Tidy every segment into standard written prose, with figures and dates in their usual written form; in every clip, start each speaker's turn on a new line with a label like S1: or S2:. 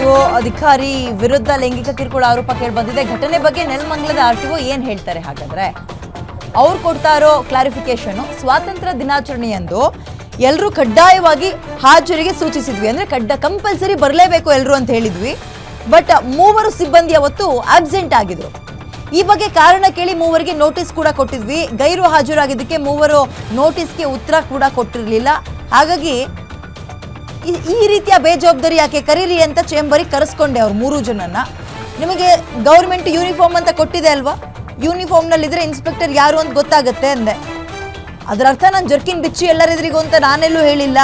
S1: RTO ಅಧಿಕಾರಿ ವಿರುದ್ಧ ಲೈಂಗಿಕ ಕಿರುಕುಳ ಆರೋಪ ಕೇಳಿಬಂದಿದೆ. ಘಟನೆ ಬಗ್ಗೆ ನೆಲಮಂಗಲದ ಆರ್ಟಿಒ ಏನ್ ಹೇಳ್ತಾರೆ ಹಾಗಾದ್ರೆ? ಅವ್ರು ಕೊಡ್ತಾ ಇರೋ ಕ್ಲಾರಿಫಿಕೇಶನ್, ಸ್ವಾತಂತ್ರ್ಯ ದಿನಾಚರಣೆಯಂದು ಎಲ್ಲರೂ ಕಡ್ಡಾಯವಾಗಿ ಹಾಜರಿಗೆ ಸೂಚಿಸಿದ್ವಿ, ಅಂದ್ರೆ ಕಂಪಲ್ಸರಿ ಬರಲೇಬೇಕು ಎಲ್ಲರೂ ಅಂತ ಹೇಳಿದ್ವಿ. ಬಟ್ 3 ಸಿಬ್ಬಂದಿ ಅವತ್ತು ಆಬ್ಸೆಂಟ್ ಆಗಿದ್ರು. ಈ ಬಗ್ಗೆ ಕಾರಣ ಕೇಳಿ 3 ನೋಟಿಸ್ ಕೂಡ ಕೊಟ್ಟಿದ್ವಿ. ಗೈರು ಹಾಜರಾಗಿದ್ದಕ್ಕೆ 3 ನೋಟಿಸ್ಗೆ ಉತ್ತರ ಕೂಡ ಕೊಟ್ಟಿರಲಿಲ್ಲ. ಹಾಗಾಗಿ ಈ ರೀತಿಯ ಬೇಜವಾಬ್ದಾರಿ ಯಾಕೆ ಕರೀರಿ ಅಂತ ಚೇಂಬರಿಗೆ ಕರೆಸ್ಕೊಂಡೆ ಅವ್ರು 3 ಜನನ್ನ. ನಿಮಗೆ ಗೌರ್ಮೆಂಟ್ ಯೂನಿಫಾರ್ಮ್ ಅಂತ ಕೊಟ್ಟಿದೆ ಅಲ್ವಾ, ಯೂನಿಫಾರ್ಮ್ನಲ್ಲಿದ್ರೆ ಇನ್ಸ್ಪೆಕ್ಟರ್ ಯಾರು ಅಂತ ಗೊತ್ತಾಗುತ್ತೆ ಅಂದೆ. ಅದರ ಅರ್ಥ ನಾನು ಜರ್ಕಿನ್ ಬಿಚ್ಚಿ ಎಲ್ಲರೆದುರಿಗೂ ಅಂತ ನಾನೆಲ್ಲೂ ಹೇಳಿಲ್ಲ.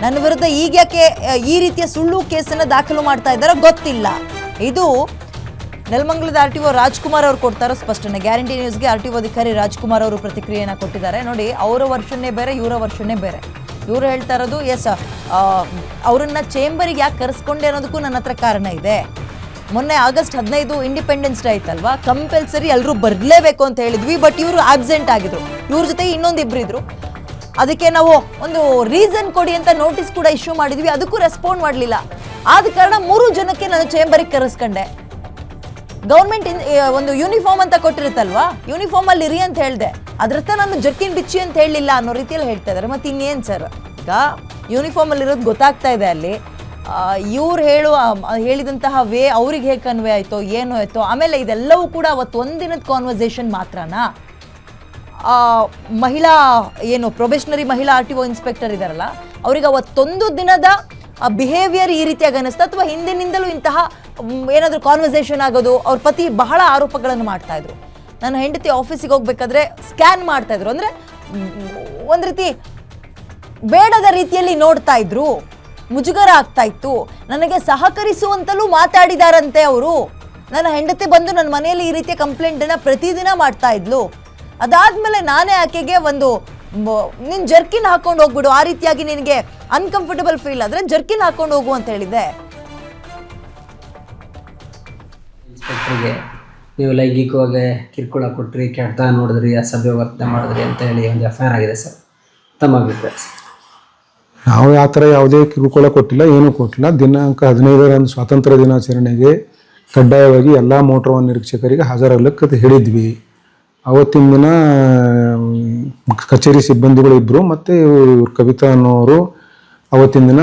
S1: ನನ್ನ ವಿರುದ್ಧ ಈಗ ಯಾಕೆ ಈ ರೀತಿಯ ಸುಳ್ಳು ಕೇಸನ್ನು ದಾಖಲು ಮಾಡ್ತಾ ಇದ್ದಾರೋ ಗೊತ್ತಿಲ್ಲ. ಇದು ನೆಲಮಂಗಲದ ಆರ್ಟಿಒ ರಾಜ್ಕುಮಾರ್ ಅವರು ಕೊಡ್ತಾರೋ ಸ್ಪಷ್ಟನೆ. ಗ್ಯಾರಂಟಿ ನ್ಯೂಸ್ಗೆ ಆರ್ಟಿಒ ಅಧಿಕಾರಿ ರಾಜ್ಕುಮಾರ್ ಅವರು ಪ್ರತಿಕ್ರಿಯೆಯನ್ನು ಕೊಟ್ಟಿದ್ದಾರೆ. ನೋಡಿ, ಅವರ ವರ್ಷನೇ ಬೇರೆ, ಇವರ ವರ್ಷನೇ ಬೇರೆ. ಇವರು ಹೇಳ್ತಾ ಇರೋದು ಎಸ್, ಅವರನ್ನ ಚೇಂಬರಿಗೆ ಯಾಕೆ ಕರೆಸ್ಕೊಂಡೆ ಅನ್ನೋದಕ್ಕೂ ನನ್ನ ಹತ್ರ ಕಾರಣ ಇದೆ. ಮೊನ್ನೆ ಆಗಸ್ಟ್ 15 ಇಂಡಿಪೆಂಡೆನ್ಸ್ ಡೇ ಆಯ್ತಲ್ವಾ, ಕಂಪಲ್ಸರಿ ಎಲ್ಲರೂ ಬರಲೇಬೇಕು ಅಂತ ಹೇಳಿದ್ವಿ. ಬಟ್ ಇವರು ಆಬ್ಸೆಂಟ್ ಆಗಿದ್ರು. ಇವ್ರ ಜೊತೆ ಇನ್ನೊಂದಿಬ್ರು ಇದ್ರು. ಅದಕ್ಕೆ ನಾವು ಒಂದು ರೀಸನ್ ಕೊಡಿ ಅಂತ ನೋಟಿಸ್ ಕೂಡ ಇಶ್ಯೂ ಮಾಡಿದ್ವಿ. ಅದಕ್ಕೂ ರೆಸ್ಪಾಂಡ್ ಮಾಡಲಿಲ್ಲ. ಆದ ಕಾರಣ 3 ಜನಕ್ಕೆ ನಾನು ಚೇಂಬರಿಗೆ ಕರೆಸ್ಕೊಂಡೆ. ಗೌರ್ಮೆಂಟ್ ಒಂದು ಯೂನಿಫಾರ್ಮ್ ಅಂತ ಕೊಟ್ಟಿರುತ್ತಲ್ವಾ, ಯೂನಿಫಾರ್ಮ್ ಅಲ್ಲಿ ಇರಿ ಅಂತ ಹೇಳಿದೆ. ಅದ್ರತ್ತ ನಾನು ಜರ್ಕಿನ್ ಬಿಚ್ಚಿ ಅಂತ ಹೇಳಲಿಲ್ಲ ಅನ್ನೋ ರೀತಿಯಲ್ಲಿ ಹೇಳ್ತಾ ಇದ್ದಾರೆ. ಮತ್ತೆ ಇನ್ನೇನು ಸರ್, ಈಗ ಯೂನಿಫಾರ್ಮ್ ಅಲ್ಲಿ ಇರೋದು ಗೊತ್ತಾಗ್ತಾ ಇದೆ. ಅಲ್ಲಿ ಇವ್ರು ಹೇಳಿದಂತಹ ವೇ ಅವ್ರಿಗೆ ಹೇಗೆ ಕನ್ವೆ ಆಯ್ತೋ ಏನೋ ಆಯ್ತೋ. ಆಮೇಲೆ ಇದೆಲ್ಲವೂ ಕೂಡ ಅವತ್ತು ಒಂದಿನದ ಕಾನ್ವರ್ಸೇಷನ್ ಮಾತ್ರನಾ? ಮಹಿಳಾ ಪ್ರೊಬೇಷನರಿ ಮಹಿಳಾ ಆರ್ಟಿಒ ಇನ್ಸ್ಪೆಕ್ಟರ್ ಇದಾರಲ್ಲ, ಅವ್ರಿಗೆ ಅವತ್ತೊಂದು ದಿನದ ಬಿಹೇವಿಯರ್ ಈ ರೀತಿಯಾಗಿ ಅನಿಸ್ತಾ, ಅಥವಾ ಹಿಂದಿನಿಂದಲೂ ಇಂತಹ ಏನಾದರೂ ಕಾನ್ವರ್ಸೇಷನ್ ಆಗೋದು? ಅವ್ರ ಪತಿ ಬಹಳ ಆರೋಪಗಳನ್ನು ಮಾಡ್ತಾ ಇದ್ರು. ನನ್ನ ಹೆಂಡತಿ ಆಫೀಸಿಗೆ ಹೋಗ್ಬೇಕಾದ್ರೆ ಸ್ಕ್ಯಾನ್ ಮಾಡ್ತಾ ಇದ್ರು, ಅಂದ್ರೆ ಒಂದು ರೀತಿ ಬೇಡದ ರೀತಿಯಲ್ಲಿ ನೋಡ್ತಾ ಇದ್ರು, ಮುಜುಗರ ಆಗ್ತಾ ಇತ್ತು. ನನಗೆ ಸಹಕರಿಸುವಂತಲೂ ಮಾತಾಡಿದಾರಂತೆ ಅವರು. ನನ್ನ ಹೆಂಡತಿ ಬಂದು ನನ್ನ ಮನೆಯಲ್ಲಿ ಈ ರೀತಿಯ ಕಂಪ್ಲೇಂಟನ್ನು ಪ್ರತಿದಿನ ಮಾಡ್ತಾ ಇದ್ಲು. ಅದಾದ್ಮೇಲೆ ನಾನೇ ಆಕೆಗೆ ನೀನು ಜರ್ಕಿನ್ ಹಾಕೊಂಡು ಹೋಗ್ಬಿಡು, ಆ ರೀತಿಯಾಗಿ ನಿನಗೆ ಅನ್ಕಂಫರ್ಟಬಲ್ ಫೀಲ್ ಆದ್ರೆ ಜರ್ಕಿನ್ ಹಾಕೊಂಡು ಹೋಗು ಅಂತ ಹೇಳಿದೆ.
S2: ಇನ್ಸ್ಪೆಕ್ಟರ್ಗೆ ನೀವು ಲೈಂಗಿಕವಾಗಿ ಕಿರುಕುಳ ಕೊಟ್ರಿ, ಕೆಟ್ಟ ನೋಡಿದ್ರಿ, ಅಸಭ್ಯ ವರ್ತನೆ ಮಾಡಿದ್ರಿ ಅಂತ ಹೇಳಿ ಒಂದು FIR ಆಗಿದೆ ಸರ್. ತಮ್ಮ ಅಭಿಪ್ರಾಯ ಸರ್?
S3: ನಾವು ಆ ಥರ ಯಾವುದೇ ಕಿರುಕುಳ ಕೊಟ್ಟಿಲ್ಲ, ಏನೂ ಕೊಟ್ಟಿಲ್ಲ. ದಿನಾಂಕ 15ರಂದು ಸ್ವಾತಂತ್ರ್ಯ ದಿನಾಚರಣೆಗೆ ಕಡ್ಡಾಯವಾಗಿ ಎಲ್ಲ ಮೋಟಾರ್ ವಾಹನ ನಿರೀಕ್ಷಕರಿಗೆ ಹಾಜರಾಗಲಿಕ್ಕೆ ಹೇಳಿದ್ವಿ. ಅವತ್ತಿನ ದಿನ ಕಚೇರಿ ಸಿಬ್ಬಂದಿಗಳು ಇಬ್ಬರು ಮತ್ತು ಕವಿತಾ ಅನ್ನೋರು ಅವತ್ತಿನ ದಿನ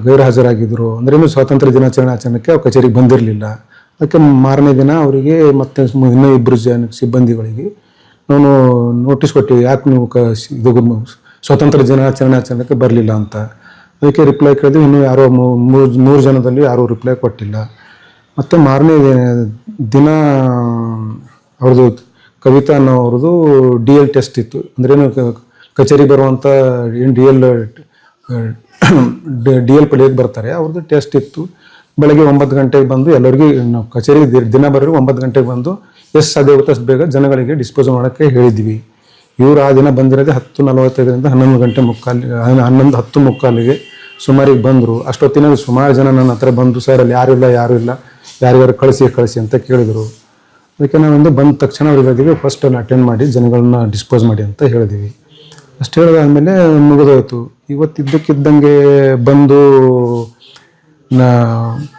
S3: ಗೈರು ಹಾಜರಾಗಿದ್ದರು. ಅಂದ್ರೇನು ಸ್ವಾತಂತ್ರ್ಯ ದಿನಾಚರಣೆಗೆ ಅವ್ರು ಕಚೇರಿಗೆ ಬಂದಿರಲಿಲ್ಲ. ಅದಕ್ಕೆ ಮಾರನೇ ದಿನ ಅವರಿಗೆ ಮತ್ತು ಇನ್ನೂ 2 ಸಿಬ್ಬಂದಿಗಳಿಗೆ ನಾನು ನೋಟಿಸ್ ಕೊಟ್ಟಿವಿ, ಯಾಕೆ ನೀವು ಇದು ಸ್ವಾತಂತ್ರ್ಯ ದಿನಾಚರಣೆಗೆ ಬರಲಿಲ್ಲ ಅಂತ. ಅದಕ್ಕೆ ರಿಪ್ಲೈ ಕೇಳಿದ್ವಿ. ಇನ್ನೂ ಯಾರೋ 3 ಜನದಲ್ಲಿ ಯಾರೂ ರಿಪ್ಲೈ ಕೊಟ್ಟಿಲ್ಲ. ಮತ್ತು ಮಾರನೇ ದಿನ ಅವ್ರದ್ದು ಕವಿತಾ ಅನ್ನೋವ್ರದ್ದು DL ಟೆಸ್ಟ್ ಇತ್ತು. ಅಂದ್ರೇನು ಕಚೇರಿಗೆ ಬರುವಂಥ DL ಪಡೆಯೋಕ್ಕೆ ಬರ್ತಾರೆ, ಅವ್ರದ್ದು ಟೆಸ್ಟ್ ಇತ್ತು. ಬೆಳಗ್ಗೆ 9 ಗಂಟೆಗೆ ಬಂದು ಎಲ್ಲರಿಗೂ ನಾವು ಕಚೇರಿಗೆ ದಿನ ಬರೋರಿಗೆ 9 ಗಂಟೆಗೆ ಬಂದು ಎಷ್ಟು ಸಾಧ್ಯ ಆಗುತ್ತೆ ಅಷ್ಟು ಬೇಗ ಜನಗಳಿಗೆ ಡಿಸ್ಪೋಸ್ ಮಾಡೋಕ್ಕೆ ಹೇಳಿದ್ವಿ. ಇವರು ಆ ದಿನ ಬಂದಿರೋದೇ 10:45ರಿಂದ 10:30 ಸುಮಾರಿಗೆ ಬಂದರು. ಅಷ್ಟೊತ್ತಿನಾಗ ಸುಮಾರು ಜನ ನನ್ನ ಹತ್ರ ಬಂದು, ಸರ್ ಅಲ್ಲಿ ಯಾರು ಇಲ್ಲ ಯಾರಿಗಾರು ಕಳಿಸಿ ಅಂತ ಕೇಳಿದರು. ಅದಕ್ಕೆ ನಾವೊಂದು ಬಂದ ತಕ್ಷಣ ಅವ್ರಿಗೆ ಹೇಳಿದ್ವಿ, ಫಸ್ಟ್ ಅಟೆಂಡ್ ಮಾಡಿ ಜನಗಳನ್ನ ಡಿಸ್ಪೋಸ್ ಮಾಡಿ ಅಂತ ಹೇಳಿದ್ವಿ. ಅಷ್ಟು ಹೇಳಿದಾದ್ಮೇಲೆ ಮುಗಿದೋಯ್ತು. ಇವತ್ತಿದ್ದಕ್ಕಿದ್ದಂಗೆ ಬಂದು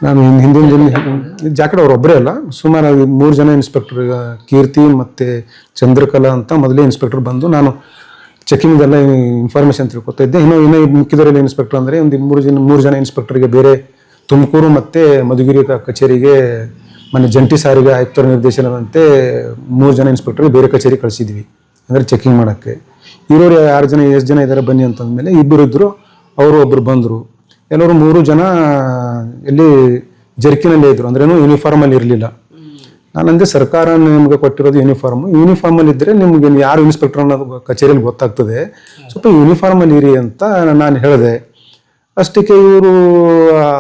S3: ನಾನು ಹಿಂದಿನ ದಿನ ಜಾಕೆಟ್ ಅವರೊಬ್ಬರೇ ಅಲ್ಲ, ಸುಮಾರು 3 ಜನ ಇನ್ಸ್ಪೆಕ್ಟರ್, ಕೀರ್ತಿ ಮತ್ತು ಚಂದ್ರಕಲಾ ಅಂತ ಮೊದಲೇ ಇನ್ಸ್ಪೆಕ್ಟರ್ ಬಂದು ನಾನು ಚೆಕಿಂಗ್ದೆಲ್ಲ ಇನ್ಫಾರ್ಮೇಷನ್ ತಿಳ್ಕೊತಾ ಇದ್ದೆ. ಇನ್ನೂ ಮಿಕ್ಕಿದವರೆಲ್ಲ ಇನ್ಸ್ಪೆಕ್ಟರ್ ಅಂದರೆ ಒಂದು 3 ಜನ ಇನ್ಸ್ಪೆಕ್ಟರ್ಗೆ ಬೇರೆ ತುಮಕೂರು ಮತ್ತು ಮಧುಗಿರಿ ಕಚೇರಿಗೆ ಮೊನ್ನೆ ಜಂಟಿ ಸಾರಿಗೆ ಆಯುಕ್ತರ ನಿರ್ದೇಶನದಂತೆ 3 ಜನ ಇನ್ಸ್ಪೆಕ್ಟರ್ಗೆ ಬೇರೆ ಕಚೇರಿ ಕಳಿಸಿದ್ವಿ, ಅಂದರೆ ಚೆಕಿಂಗ್ ಮಾಡೋಕ್ಕೆ. ಇರೋರು 6 ಜನ ಇದ್ದಾರೆ ಬನ್ನಿ ಅಂತಂದಮೇಲೆ 2 ಇದ್ದರು, ಅವರು ಒಬ್ಬರು ಬಂದರು. ಎಲ್ಲರೂ 3 ಜನ ಎಲ್ಲಿ ಜರ್ಕಿನಲ್ಲಿ ಇದ್ರು, ಅಂದ್ರೇನು ಯೂನಿಫಾರ್ಮಲ್ಲಿ ಇರಲಿಲ್ಲ. ನಾನಂದರೆ ಸರ್ಕಾರ ನಿಮಗೆ ಕೊಟ್ಟಿರೋದು ಯೂನಿಫಾರ್ಮಲ್ಲಿ ಇದ್ದರೆ ನಿಮ್ಗೆ ಯಾರು ಇನ್ಸ್ಪೆಕ್ಟರ್ ಅನ್ನೋದು ಕಚೇರಿಯಲ್ಲಿ ಗೊತ್ತಾಗ್ತದೆ, ಸ್ವಲ್ಪ ಯೂನಿಫಾರ್ಮಲ್ಲಿ ಇರಿ ಅಂತ ನಾನು ಹೇಳಿದೆ. ಅಷ್ಟಕ್ಕೆ ಇವರು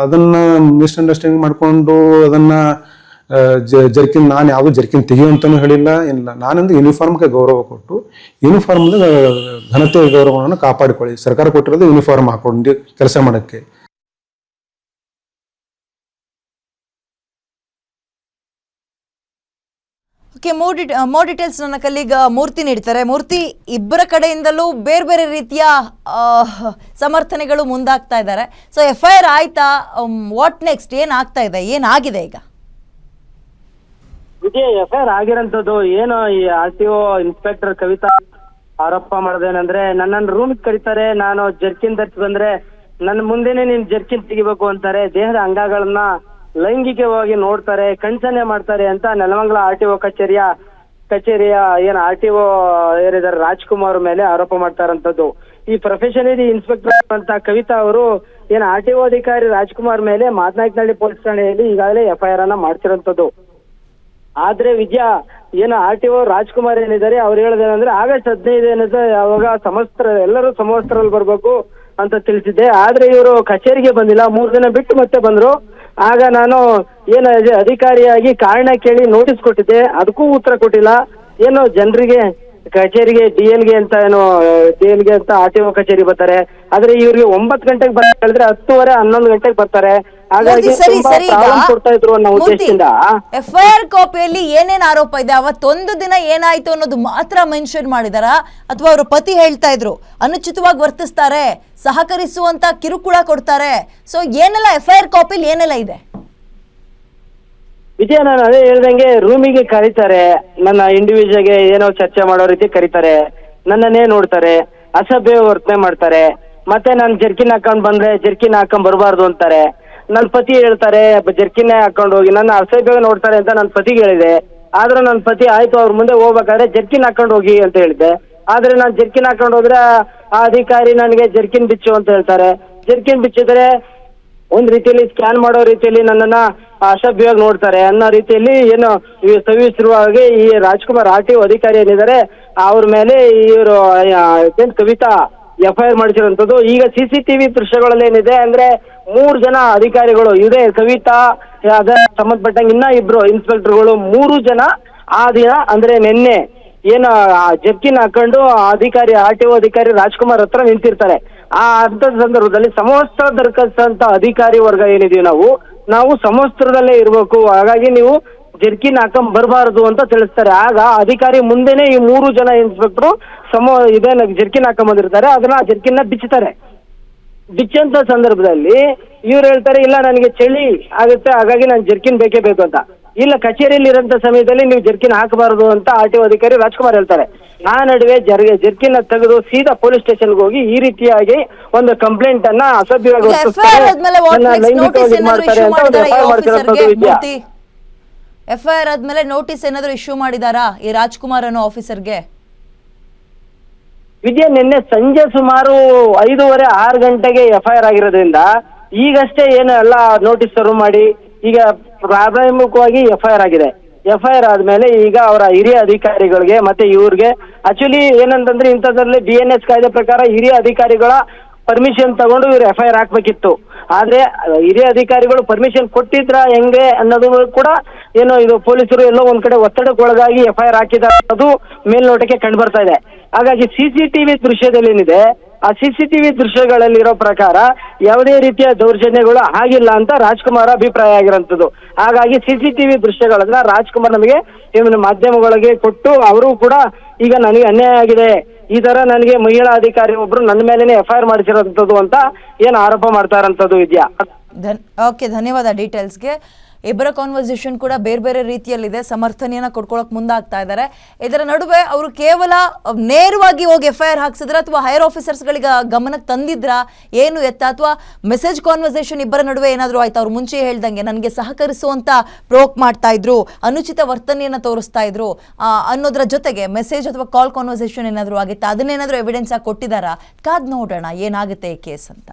S3: ಅದನ್ನು ಮಿಸ್ಅಂಡರ್ಸ್ಟ್ಯಾಂಡಿಂಗ್ ಮಾಡಿಕೊಂಡು ಅದನ್ನು ಜರ್ಕಿನ್, ನಾನು ಯಾವುದು ಜರ್ಕಿನ್ ತೆಗೆಯುವಂತನೂ ಹೇಳಿಲ್ಲ ಏನಿಲ್ಲ. ನಾನಂದು ಯೂನಿಫಾರ್ಮ್ಗೆ ಗೌರವ ಕೊಟ್ಟು, ಯೂನಿಫಾರ್ಮ್ದ ಘನತೆ ಗೌರವವನ್ನು ಕಾಪಾಡಿಕೊಳ್ಳಿ, ಸರ್ಕಾರ ಕೊಟ್ಟಿರೋದು ಯೂನಿಫಾರ್ಮ್ ಹಾಕೊಂಡು ಕೆಲಸ ಮಾಡೋಕ್ಕೆ.
S1: ಓಕೆ, ಮೋರ್ ಡೀಟೇಲ್ಸ್ ನನ್ನ ಕಲೀಗ ಮೂರ್ತಿ ನೀಡ್ತಾರೆ. ಮೂರ್ತಿ, ಇಬ್ಬರ ಕಡೆಯಿಂದಲೂ ಬೇರೆ ಬೇರೆ ರೀತಿಯ ಸಮರ್ಥನೆಗಳು ಮುಂದಾಗ್ತಾ ಇದ್ದಾರೆ. ಸೊ FIR ಆಯ್ತಾ? What next? ಏನಾಗ್ತಾ ಇದೆ, ಏನಾಗಿದೆ ಈಗ?
S4: ವಿಜಯ್, FIR ಆಗಿರೋಂಥದ್ದು ಏನು, ಈ RTO ಇನ್ಸ್ಪೆಕ್ಟರ್ ಕವಿತಾ ಆರೋಪ ಮಾಡೋದೇನಂದ್ರೆ, ನನ್ನನ್ನು ರೂಮಿಗೆ ಕರೀತಾರೆ, ನಾನು ಜರ್ಕಿನ್ ಧರಿಸಿ ಬಂದ್ರೆ ನನ್ನ ಮುಂದೆನೆ ನೀನ್ ಜರ್ಕಿನ್ ತೆಗಿಬೇಕು ಅಂತಾರೆ, ದೇಹದ ಅಂಗಗಳನ್ನ ಲೈಂಗಿಕವಾಗಿ ನೋಡ್ತಾರೆ, ಕಣ್ಸನ್ನೆ ಮಾಡ್ತಾರೆ ಅಂತ ನೆಲಮಂಗಲ RTO ಕಚೇರಿಯ ಏನ್ RTO ಏನಿದ್ದಾರೆ ರಾಜ್ಕುಮಾರ್ ಮೇಲೆ ಆರೋಪ ಮಾಡ್ತಾರಂತದ್ದು. ಈ ಪ್ರೊಫೆಷನರಿ ಇನ್ಸ್ಪೆಕ್ಟರ್ ಅಂತ ಕವಿತಾ ಅವರು ಏನ್ RTO ಅಧಿಕಾರಿ ರಾಜ್ಕುಮಾರ್ ಮೇಲೆ ಮಾತನಾಡಿನಹಳ್ಳಿ ಪೊಲೀಸ್ ಠಾಣೆಯಲ್ಲಿ ಈಗಾಗಲೇ FIR ಅನ್ನ ಮಾಡ್ತಿರೋಂಥದ್ದು. ಆದ್ರೆ ವಿದ್ಯಾ ಏನು RTO ರಾಜ್ಕುಮಾರ್ ಏನಿದ್ದಾರೆ ಅವ್ರು ಹೇಳೋದೇನಂದ್ರೆ, ಆಗಸ್ಟ್ 15 ಏನಿದೆ ಅವಾಗ ಎಲ್ಲರೂ ಸಮವಸ್ತ್ರದಲ್ಲಿ ಬರ್ಬೇಕು ಅಂತ ತಿಳಿಸಿದ್ದೆ. ಆದ್ರೆ ಇವರು ಕಚೇರಿಗೆ ಬಂದಿಲ್ಲ, 3 ದಿನ ಬಿಟ್ಟು ಮತ್ತೆ ಬಂದ್ರು. ಆಗ ನಾನು ಏನು ಅಧಿಕಾರಿಯಾಗಿ ಕಾರಣ ಕೇಳಿ ನೋಟಿಸ್ ಕೊಟ್ಟಿದ್ದೆ, ಅದಕ್ಕೂ ಉತ್ತರ ಕೊಟ್ಟಿಲ್ಲ. ಏನು ಜನರಿಗೆ ಕಚೇರಿಗೆ DLಗೆ ಅಂತ RTO ಕಚೇರಿ ಬರ್ತಾರೆ, ಆದ್ರೆ ಇವ್ರಿಗೆ 9 ಗಂಟೆಗೆ ಬರ್ತಾ ಹೇಳಿದ್ರೆ 10:30 11 ಗಂಟೆಗೆ ಬರ್ತಾರೆ. ಹಾಗಾಗಿ ಕೊಡ್ತಾ ಇದ್ರು ಅನ್ನೋ ಉದ್ದೇಶದಿಂದ
S1: FIR ಕಾಪಿಯಲ್ಲಿ ಏನೇನ್ ಆರೋಪ ಇದೆ, ಅವತ್ತೊಂದು ದಿನ ಏನಾಯ್ತು ಅನ್ನೋದು ಮಾತ್ರ ಮೆನ್ಷನ್ ಮಾಡಿದಾರ, ಅಥವಾ ಅವ್ರ ಪತಿ ಹೇಳ್ತಾ ಇದ್ರು ಅನುಚಿತವಾಗಿ ವರ್ತಿಸ್ತಾರೆ, ಸಹಕರಿಸುವಂತ ಕಿರುಕುಳ ಕೊಡ್ತಾರೆ? ಸೊ ಏನೆಲ್ಲ FIR ಕಾಪಿಲಿ ಏನೆಲ್ಲ ಇದೆ?
S4: ವಿಜಯ, ನಾನು ಅದೇ ಹೇಳ್ದಂಗೆ ರೂಮಿಗೆ ಕರೀತಾರೆ, ನನ್ನ ಇಂಡಿವಿಜುವಲ್ಗೆ ಏನೋ ಚರ್ಚೆ ಮಾಡೋ ರೀತಿ ಕರೀತಾರೆ, ನನ್ನನ್ನೇ ನೋಡ್ತಾರೆ, ಅಸಭ್ಯ ವರ್ತನೆ ಮಾಡ್ತಾರೆ. ಮತ್ತೆ ನಾನು ಜರ್ಕಿನ್ ಹಾಕೊಂಡ್ ಬಂದ್ರೆ ಜರ್ಕಿನ್ ಹಾಕೊಂಡ್ ಬರಬಾರ್ದು ಅಂತಾರೆ. ನನ್ನ ಪತಿ ಹೇಳ್ತಾರೆ ಜರ್ಕಿನ್ನೇ ಹಾಕೊಂಡು ಹೋಗಿ, ನನ್ನ ಅಸಭ್ಯ ನೋಡ್ತಾರೆ ಅಂತ ನನ್ನ ಪತಿಗೆ ಹೇಳಿದೆ. ಆದ್ರೆ ನನ್ನ ಪತಿ ಆಯ್ತು ಅವ್ರ ಮುಂದೆ ಹೋಗ್ಬೇಕಾದ್ರೆ ಜರ್ಕಿನ್ ಹಾಕೊಂಡು ಹೋಗಿ ಅಂತ ಹೇಳಿದ್ದೆ. ಆದ್ರೆ ನಾನು ಜರ್ಕಿನ್ ಹಾಕೊಂಡು ಹೋದ್ರೆ ಆ ಅಧಿಕಾರಿ ನನಗೆ ಜರ್ಕಿನ್ ಬಿಚ್ಚು ಅಂತ ಹೇಳ್ತಾರೆ. ಜರ್ಕಿನ್ ಬಿಚ್ಚಿದ್ರೆ ಒಂದ್ ರೀತಿಯಲ್ಲಿ ಸ್ಕ್ಯಾನ್ ಮಾಡೋ ರೀತಿಯಲ್ಲಿ ನನ್ನನ್ನ ಅಸಭ್ಯವಾಗಿ ನೋಡ್ತಾರೆ ಅನ್ನೋ ರೀತಿಯಲ್ಲಿ ಏನು ಸವಿಸಿರುವಾಗೆ ಈ ರಾಜ್ಕುಮಾರ್ RTO ಅಧಿಕಾರಿ ಏನಿದ್ದಾರೆ ಅವ್ರ ಮೇಲೆ ಇವರು ಕವಿತಾ FIR ಮಾಡಿಸಿರುವಂತದ್ದು. ಈಗ CCTV ದೃಶ್ಯಗಳಲ್ಲಿ ಏನಿದೆ ಅಂದ್ರೆ 3 ಜನ ಅಧಿಕಾರಿಗಳು ಇದೆ, ಕವಿತಾ ಅದ ಸಂಬಂಧಪಟ್ಟಂಗೆ ಇನ್ನ 2 ಇನ್ಸ್ಪೆಕ್ಟರ್ಗಳು, 3 ಜನ ಆ ದಿನ ಅಂದ್ರೆ ನಿನ್ನೆ ಏನು ಜರ್ಕಿನ್ ಹಾಕೊಂಡು ಅಧಿಕಾರಿ RTO ಅಧಿಕಾರಿ ರಾಜ್ಕುಮಾರ್ ಹತ್ರ ನಿಂತಿರ್ತಾರೆ. ಆ ಅಂತ ಸಂದರ್ಭದಲ್ಲಿ ಸಮವಸ್ತ್ರ ಧರಿಸಂತ ಅಧಿಕಾರಿ ವರ್ಗ ಏನಿದೀವಿ ನಾವು ಸಮವಸ್ತ್ರದಲ್ಲೇ ಇರ್ಬೇಕು, ಹಾಗಾಗಿ ನೀವು ಜರ್ಕಿನ್ ಹಾಕೊಂಡ್ ಬರಬಾರದು ಅಂತ ತಿಳಿಸ್ತಾರೆ. ಆಗ ಅಧಿಕಾರಿ ಮುಂದೆನೆ ಈ 3 ಜನ ಇನ್ಸ್ಪೆಕ್ಟರ್ ಜರ್ಕಿನ್ ಹಾಕೊಂಡ್ ಬಂದಿರ್ತಾರೆ, ಅದನ್ನ ಆ ಜರ್ಕಿನ್ ನ ಬಿಚ್ಚುತ್ತಾರೆ. ಬಿಚ್ಚಂತ ಸಂದರ್ಭದಲ್ಲಿ ಇವ್ರು ಹೇಳ್ತಾರೆ, ಇಲ್ಲ ನನಗೆ ಚಳಿ ಆಗುತ್ತೆ, ಹಾಗಾಗಿ ನಾನು ಜರ್ಕಿನ್ ಬೇಕೇ ಬೇಕು ಅಂತ. ಇಲ್ಲ, ಕಚೇರಿಯಲ್ಲಿ ಇರೋಂಥ ಸಮಯದಲ್ಲಿ ನೀವು ಜರ್ಕಿನ್ ಹಾಕಬಾರದು ಅಂತ RTO ಅಧಿಕಾರಿ ರಾಜ್ಕುಮಾರ್ ಹೇಳ್ತಾರೆ. ಆ ನಡುವೆ ಜರ್ಕಿನ್ ತೆಗೆದು ಸೀದಾ ಪೊಲೀಸ್ ಸ್ಟೇಷನ್ಗೆ ಹೋಗಿ ಈ ರೀತಿಯಾಗಿ ಒಂದು ಕಂಪ್ಲೇಂಟ್ ಅನ್ನ ಅಸಭ್ಯವಾಗಿ ಲೈಂಗಿಕವಾಗಿ ಮಾಡ್ತಾರೆ ಅಂತ FIR ಮಾಡ್ತಿರೋದು ವಿದ್ಯಾ.
S1: FIR ಆದ್ಮೇಲೆ ನೋಟಿಸ್ ಏನಾದ್ರು ಇಶ್ಯೂ ಮಾಡಿದಾರಾ ಈ ರಾಜ್ಕುಮಾರ್ ಅನ್ನೋ ಆಫೀಸರ್ಗೆ?
S4: ವಿದ್ಯಾ, ನಿನ್ನೆ ಸಂಜೆ ಸುಮಾರು 5:30 6 ಗಂಟೆಗೆ FIR ಆಗಿರೋದ್ರಿಂದ ಈಗಷ್ಟೇ ಏನು ಎಲ್ಲ ನೋಟಿಸ್ ಸರ್ವ್ ಮಾಡಿ ಈಗ ಪ್ರಾಥಮಿಕವಾಗಿ FIR ಆಗಿದೆ. FIR ಆದ್ಮೇಲೆ ಈಗ ಅವರ ಹಿರಿಯ ಅಧಿಕಾರಿಗಳಿಗೆ ಮತ್ತೆ ಇವ್ರಿಗೆ ಆಕ್ಚುಲಿ ಏನಂತಂದ್ರೆ ಇಂಥದ್ರಲ್ಲಿ BNS ಕಾಯ್ದೆ ಪ್ರಕಾರ ಹಿರಿಯ ಅಧಿಕಾರಿಗಳ ಪರ್ಮಿಷನ್ ತಗೊಂಡು ಇವ್ರು FIR ಹಾಕ್ಬೇಕಿತ್ತು. ಆದ್ರೆ ಹಿರಿಯ ಅಧಿಕಾರಿಗಳು ಪರ್ಮಿಷನ್ ಕೊಟ್ಟಿದ್ರ ಹೆಂಗೆ ಅನ್ನೋದು ಕೂಡ ಏನೋ ಇದು ಪೊಲೀಸರು ಎಲ್ಲೋ ಒಂದ್ ಕಡೆ ಒತ್ತಡಕ್ಕೊಳಗಾಗಿ FIR ಹಾಕಿದ್ದಾರೆ ಅನ್ನೋದು ಮೇಲ್ನೋಟಕ್ಕೆ ಕಂಡು ಬರ್ತಾ ಇದೆ. ಹಾಗಾಗಿ CCTV ದೃಶ್ಯದಲ್ಲಿ ಏನಿದೆ ಆ CCTV ದೃಶ್ಯಗಳಲ್ಲಿರೋ ಪ್ರಕಾರ ಯಾವುದೇ ರೀತಿಯ ದೌರ್ಜನ್ಯಗಳು ಆಗಿಲ್ಲ ಅಂತ ರಾಜ್ಕುಮಾರ್ ಅಭಿಪ್ರಾಯ ಆಗಿರೋಂಥದ್ದು. ಹಾಗಾಗಿ CCTV ದೃಶ್ಯಗಳನ್ನ ರಾಜ್ಕುಮಾರ್ ನಮಗೆ ಮಾಧ್ಯಮಗಳಿಗೆ ಕೊಟ್ಟು ಅವರು ಕೂಡ ಈಗ ನನಗೆ ಅನ್ಯಾಯ ಆಗಿದೆ, ಈ ತರ ನನಗೆ ಮಹಿಳಾ ಅಧಿಕಾರಿ ಒಬ್ರು ನನ್ನ ಮೇಲೇನೆ FIR ಮಾಡಿಸಿರೋಂಥದ್ದು ಅಂತ ಏನು ಆರೋಪ ಮಾಡ್ತಾ ಇರೋಂಥದ್ದು ಇದೆಯಾ.
S1: ಓಕೆ, ಧನ್ಯವಾದ ಡೀಟೇಲ್ಸ್ಗೆ. ಇಬ್ಬರ ಕಾನ್ವರ್ಸೇಷನ್ ಕೂಡ ಬೇರೆ ಬೇರೆ ರೀತಿಯಲ್ಲಿದೆ, ಸಮರ್ಥನೆಯನ್ನ ಕೊಡ್ಕೊಳಕ್ ಮುಂದಾಗ್ತಾ ಇದ್ದಾರೆ. ಇದರ ನಡುವೆ ಅವರು ಕೇವಲ ನೇರವಾಗಿ ಹೋಗಿ FIR ಹಾಕ್ಸಿದ್ರ ಅಥವಾ ಹೈಯರ್ ಆಫೀಸರ್ಸ್ಗಳಿಗೆ ಗಮನಕ್ಕೆ ತಂದಿದ್ರ ಏನು ಎತ್ತ, ಅಥವಾ ಮೆಸೇಜ್ ಕಾನ್ವರ್ಸೇಷನ್ ಇಬ್ಬರ ನಡುವೆ ಏನಾದರೂ ಆಯ್ತು? ಅವ್ರು ಮುಂಚೆ ಹೇಳ್ದಂಗೆ ನನಗೆ ಸಹಕರಿಸುವಂತ ಪ್ರೋಕ್ ಮಾಡ್ತಾ ಇದ್ರು, ಅನುಚಿತ ವರ್ತನೆಯನ್ನ ತೋರಿಸ್ತಾ ಇದ್ರು ಅನ್ನೋದ್ರ ಜೊತೆಗೆ ಮೆಸೇಜ್ ಅಥವಾ ಕಾಲ್ ಕಾನ್ವರ್ಸೇಷನ್ ಏನಾದರೂ ಆಗಿತ್ತು, ಅದನ್ನೇನಾದರೂ ಎವಿಡೆನ್ಸ್ ಆಗಿ ಕೊಟ್ಟಿದ್ದಾರಾ? ಕಾದ್ ನೋಡೋಣ ಏನಾಗುತ್ತೆ ಈ ಕೇಸ್ ಅಂತ.